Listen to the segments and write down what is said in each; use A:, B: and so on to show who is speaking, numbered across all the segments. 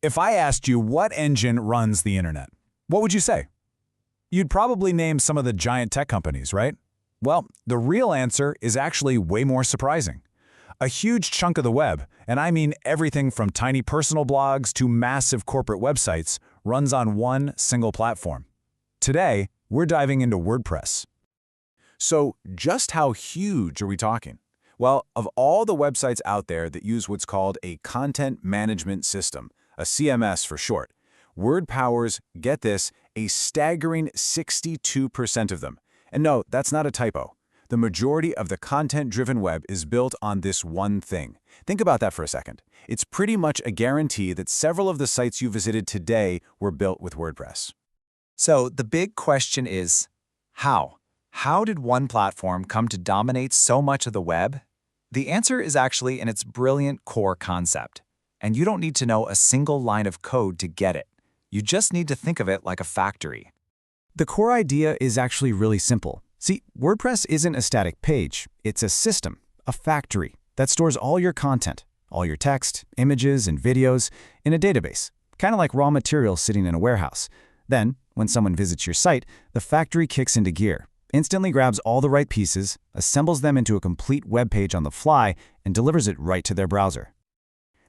A: If I asked you what engine runs the internet, what would you say? You'd probably name some of the giant tech companies, right? Well, the real answer is actually way more surprising. A huge chunk of the web, and I mean everything from tiny personal blogs to massive corporate websites, runs on one single platform. Today, we're diving into WordPress. So, just how huge are we talking? Well, of all the websites out there that use what's called a content management system, a CMS for short, Word powers, get this, a staggering 62% of them. And no, that's not a typo. The majority of the content-driven web is built on this one thing. Think about that for a second. It's pretty much a guarantee that several of the sites you visited today were built with WordPress.
B: So the big question is, how? How did one platform come to dominate so much of the web? The answer is actually in its brilliant core concept. And you don't need to know a single line of code to get it. You just need to think of it like a factory.
C: The core idea is actually really simple. See, WordPress isn't a static page. It's a system, a factory, that stores all your content, all your text, images, and videos in a database, kind of like raw materials sitting in a warehouse. Then, when someone visits your site, the factory kicks into gear, instantly grabs all the right pieces, assembles them into a complete web page on the fly, and delivers it right to their browser.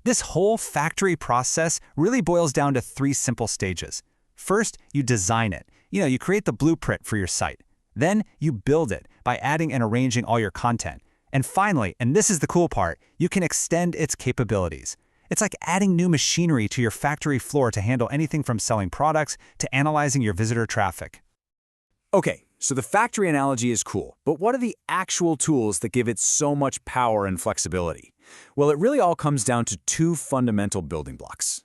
D: This whole factory process really boils down to 3 simple stages. First, you design it. You create the blueprint for your site. Then you build it by adding and arranging all your content. And finally, and this is the cool part, you can extend its capabilities. It's like adding new machinery to your factory floor to handle anything from selling products to analyzing your visitor traffic.
A: Okay, so the factory analogy is cool, but what are the actual tools that give it so much power and flexibility? Well, it really all comes down to 2 fundamental building blocks.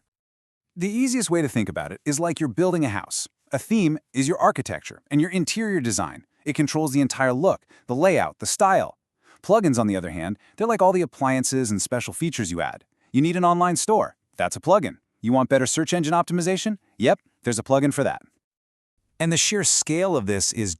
A: The easiest way to think about it is like you're building a house. A theme is your architecture and your interior design. It controls the entire look, the layout, the style. Plugins, on the other hand, they're like all the appliances and special features you add. You need an online store. That's a plugin. You want better search engine optimization? Yep, there's a plugin for that. And the sheer scale of this is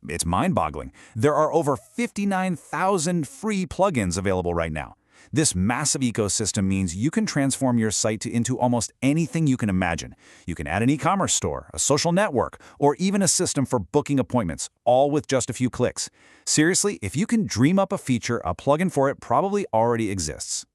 A: it's mind-boggling. There are over 59,000 free plugins available right now. This massive ecosystem means you can transform your site into almost anything you can imagine. You can add an e-commerce store, a social network, or even a system for booking appointments, all with just a few clicks. Seriously, if you can dream up a feature, a plugin for it probably already exists.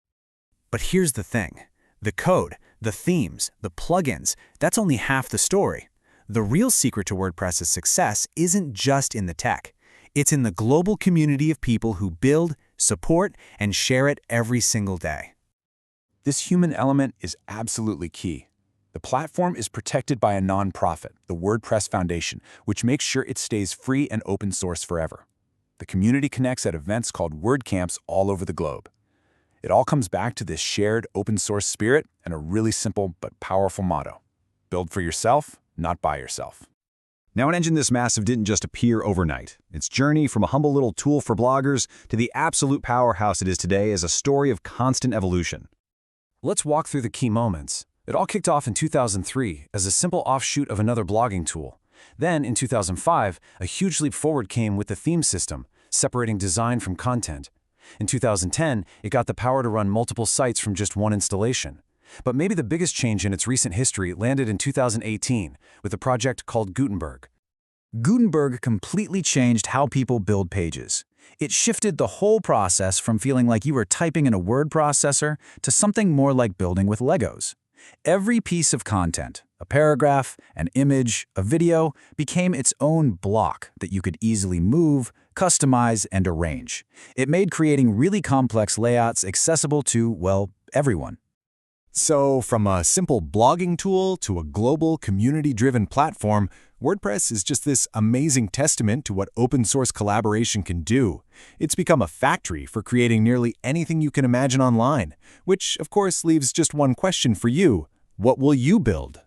C: But here's the thing. The code, the themes, the plugins, that's only half the story. The real secret to WordPress's success isn't just in the tech. It's in the global community of people who build, support, and share it every single day.
A: This human element is absolutely key. The platform is protected by a nonprofit, the WordPress Foundation, which makes sure it stays free and open source forever. The community connects at events called WordCamps all over the globe. It all comes back to this shared open source spirit and a really simple but powerful motto. Build for yourself, not by yourself.
E: Now, an engine this massive didn't just appear overnight. Its journey from a humble little tool for bloggers to the absolute powerhouse it is today is a story of constant evolution.
C: Let's walk through the key moments. It all kicked off in 2003 as a simple offshoot of another blogging tool. Then, in 2005, a huge leap forward came with the theme system, separating design from content. In 2010, it got the power to run multiple sites from just one installation. But maybe the biggest change in its recent history landed in 2018 with a project called Gutenberg.
B: Gutenberg completely changed how people build pages. It shifted the whole process from feeling like you were typing in a word processor to something more like building with Legos. Every piece of content, a paragraph, an image, a video, became its own block that you could easily move, customize, and arrange. It made creating really complex layouts accessible to, well, everyone.
E: So, from a simple blogging tool to a global, community-driven platform, WordPress is just this amazing testament to what open-source collaboration can do. It's become a factory for creating nearly anything you can imagine online, which, of course, leaves just one question for you. What will you build?